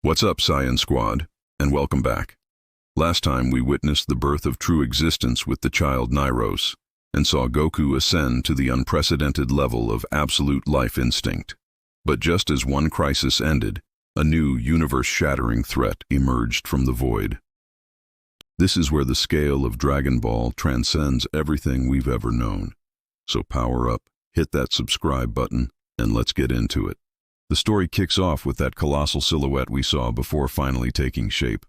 What's up, Science Squad, and welcome back. Last time we witnessed the birth of true existence with the child Nairos, and saw Goku ascend to the unprecedented level of absolute life instinct. But just as one crisis ended, a new universe-shattering threat emerged from the void. This is where the scale of Dragon Ball transcends everything we've ever known. So power up, hit that subscribe button, and let's get into it. The story kicks off with that colossal silhouette we saw before finally taking shape.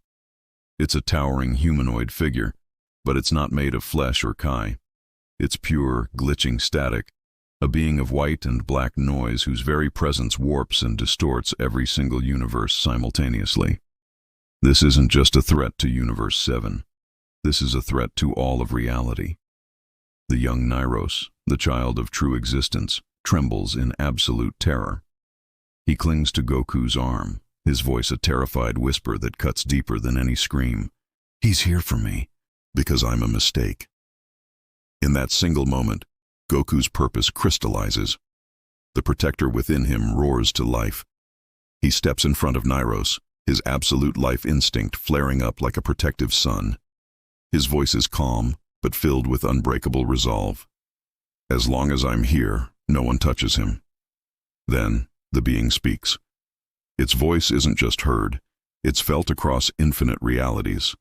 It's a towering humanoid figure, but it's not made of flesh or kai. It's pure, glitching static, a being of white and black noise whose very presence warps and distorts every single universe simultaneously. This isn't just a threat to Universe 7. This is a threat to all of reality. The young Nairos, the child of true existence, trembles in absolute terror. He clings to Goku's arm, his voice a terrified whisper that cuts deeper than any scream. He's here for me, because I'm a mistake. In that single moment, Goku's purpose crystallizes. The protector within him roars to life. He steps in front of Nairos, his absolute life instinct flaring up like a protective sun. His voice is calm, but filled with unbreakable resolve. As long as I'm here, no one touches him. Then, the being speaks. Its voice isn't just heard, it's felt across infinite realities.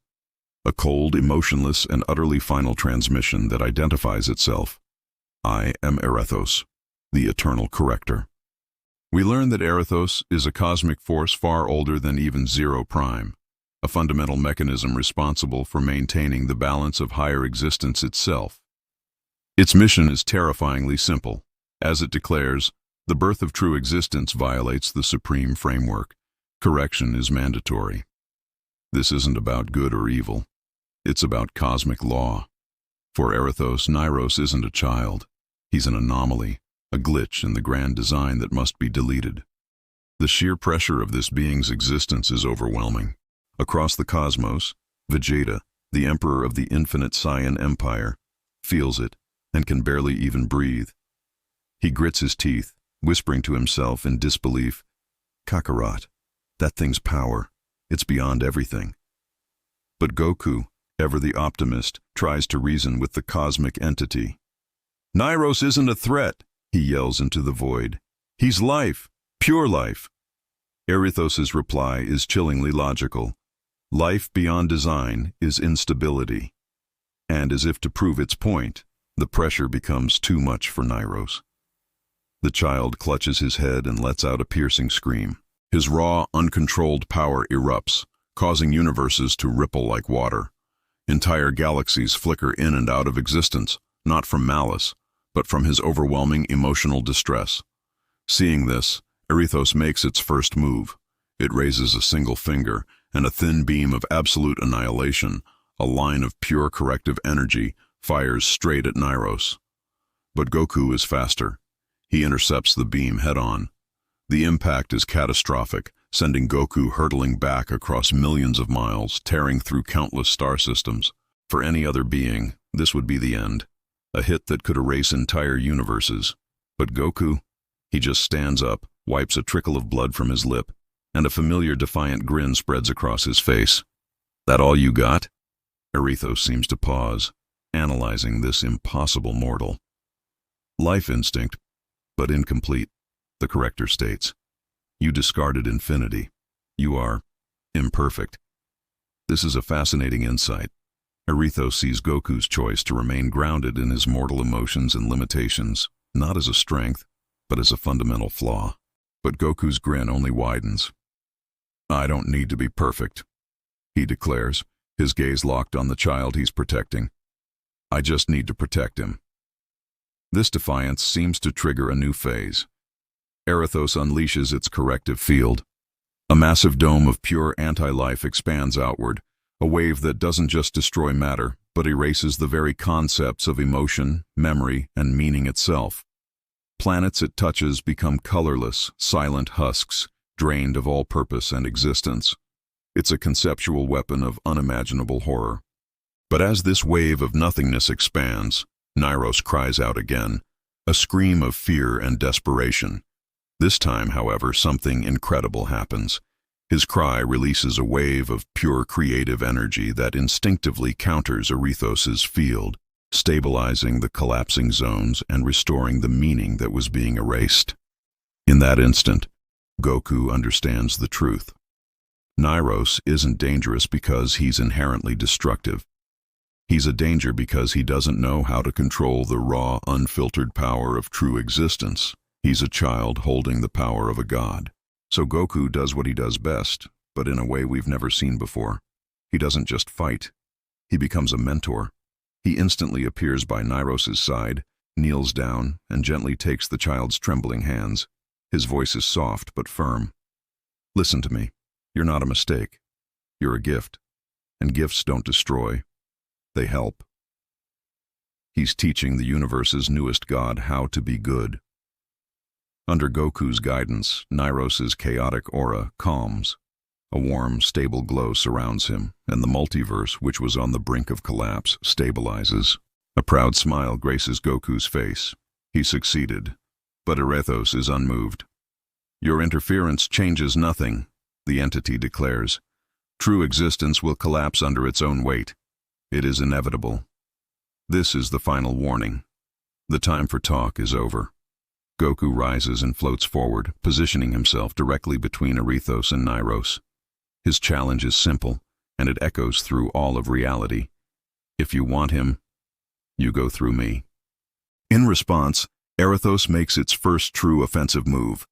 A cold, emotionless, and utterly final transmission that identifies itself. I am Erethos, the Eternal Corrector. We learn that Erethos is a cosmic force far older than even Zero Prime, a fundamental mechanism responsible for maintaining the balance of higher existence itself. Its mission is terrifyingly simple. As it declares, the birth of true existence violates the supreme framework. Correction is mandatory. This isn't about good or evil. It's about cosmic law. For Erethos, Nairos isn't a child. He's an anomaly, a glitch in the grand design that must be deleted. The sheer pressure of this being's existence is overwhelming. Across the cosmos, Vegeta, the emperor of the infinite Saiyan Empire, feels it and can barely even breathe. He grits his teeth, whispering to himself in disbelief, Kakarot, that thing's power, it's beyond everything. But Goku, ever the optimist, tries to reason with the cosmic entity. Nairos isn't a threat, he yells into the void. He's life, pure life. Erethos' reply is chillingly logical. Life beyond design is instability. And as if to prove its point, the pressure becomes too much for Nairos. The child clutches his head and lets out a piercing scream. His raw, uncontrolled power erupts, causing universes to ripple like water. Entire galaxies flicker in and out of existence, not from malice, but from his overwhelming emotional distress. Seeing this, Erethos makes its first move. It raises a single finger, and a thin beam of absolute annihilation, a line of pure corrective energy, fires straight at Nairos. But Goku is faster. He intercepts the beam head-on. The impact is catastrophic, sending Goku hurtling back across millions of miles, tearing through countless star systems. For any other being, this would be the end, a hit that could erase entire universes. But Goku, he just stands up, wipes a trickle of blood from his lip, and a familiar defiant grin spreads across his face. That all you got? Erethos seems to pause, analyzing this impossible mortal. Life instinct, but incomplete, the corrector states. You discarded infinity. You are imperfect. This is a fascinating insight. Erethos sees Goku's choice to remain grounded in his mortal emotions and limitations, not as a strength, but as a fundamental flaw. But Goku's grin only widens. I don't need to be perfect, he declares, his gaze locked on the child he's protecting. I just need to protect him. This defiance seems to trigger a new phase. Erethos unleashes its corrective field. A massive dome of pure anti-life expands outward, a wave that doesn't just destroy matter, but erases the very concepts of emotion, memory, and meaning itself. Planets it touches become colorless, silent husks, drained of all purpose and existence. It's a conceptual weapon of unimaginable horror. But as this wave of nothingness expands, Nairos cries out again, a scream of fear and desperation. This time, however, something incredible happens. His cry releases a wave of pure creative energy that instinctively counters Erethos's field, stabilizing the collapsing zones and restoring the meaning that was being erased. In that instant, Goku understands the truth. Nairos isn't dangerous because he's inherently destructive. He's a danger because he doesn't know how to control the raw, unfiltered power of true existence. He's a child holding the power of a god. So Goku does what he does best, but in a way we've never seen before. He doesn't just fight. He becomes a mentor. He instantly appears by Nairos's side, kneels down, and gently takes the child's trembling hands. His voice is soft but firm. Listen to me. You're not a mistake. You're a gift. And gifts don't destroy. They help. He's teaching the universe's newest god how to be good. Under Goku's guidance, Nairos's chaotic aura calms. A warm, stable glow surrounds him, and the multiverse, which was on the brink of collapse, stabilizes. A proud smile graces Goku's face. He succeeded, but Erethos is unmoved. Your interference changes nothing, the entity declares. True existence will collapse under its own weight. It is inevitable. This is the final warning. The time for talk is over. Goku rises and floats forward, positioning himself directly between Erethos and Nairos. His challenge is simple, and it echoes through all of reality. If you want him, you go through me. In response, Erethos makes its first true offensive move.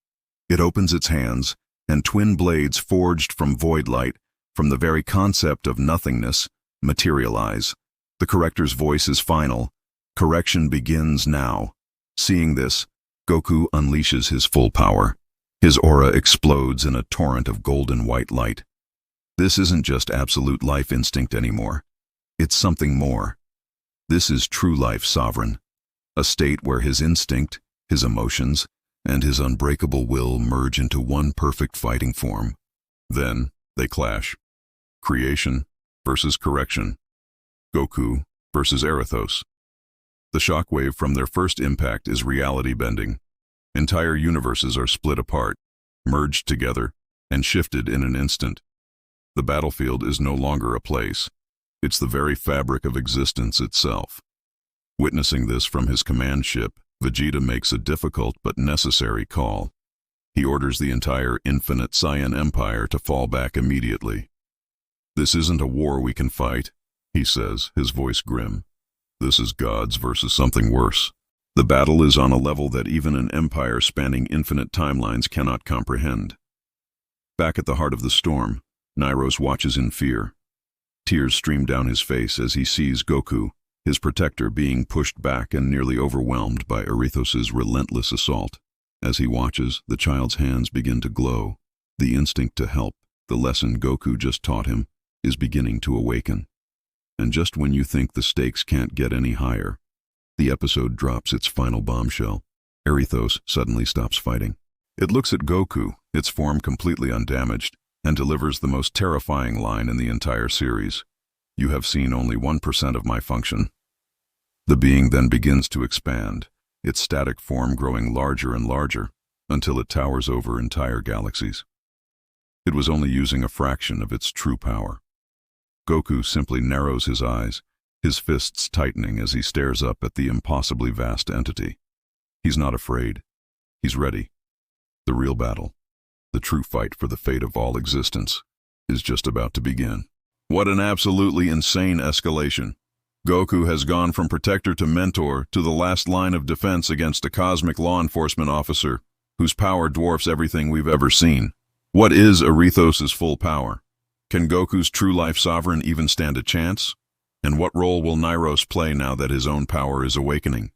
It opens its hands, and twin blades forged from void light, from the very concept of nothingness, materialize. The corrector's voice is final. Correction begins now. Seeing this, Goku unleashes his full power. His aura explodes in a torrent of golden white light. This isn't just absolute life instinct anymore. It's something more. This is true life sovereign, a state where his instinct, his emotions, and his unbreakable will merge into one perfect fighting form. Then they clash. Creation versus correction. Goku versus Erethos. The shockwave from their first impact is reality-bending. Entire universes are split apart, merged together, and shifted in an instant. The battlefield is no longer a place. It's the very fabric of existence itself. Witnessing this from his command ship, Vegeta makes a difficult but necessary call. He orders the entire infinite Saiyan Empire to fall back immediately. This isn't a war we can fight, he says, his voice grim. This is gods versus something worse. The battle is on a level that even an empire spanning infinite timelines cannot comprehend. Back at the heart of the storm, Nairos watches in fear. Tears stream down his face as he sees Goku, his protector, being pushed back and nearly overwhelmed by Erethos's relentless assault. As he watches, the child's hands begin to glow. The instinct to help, the lesson Goku just taught him, is beginning to awaken. And just when you think the stakes can't get any higher, the episode drops its final bombshell. Erethos suddenly stops fighting. It looks at Goku, its form completely undamaged, and delivers the most terrifying line in the entire series. You have seen only 1% of my function. The being then begins to expand, its static form growing larger and larger, until it towers over entire galaxies. It was only using a fraction of its true power. Goku simply narrows his eyes, his fists tightening as he stares up at the impossibly vast entity. He's not afraid. He's ready. The real battle, the true fight for the fate of all existence, is just about to begin. What an absolutely insane escalation. Goku has gone from protector to mentor to the last line of defense against a cosmic law enforcement officer whose power dwarfs everything we've ever seen. What is Erethos' full power? Can Goku's true life sovereign even stand a chance? And what role will Nairos play now that his own power is awakening?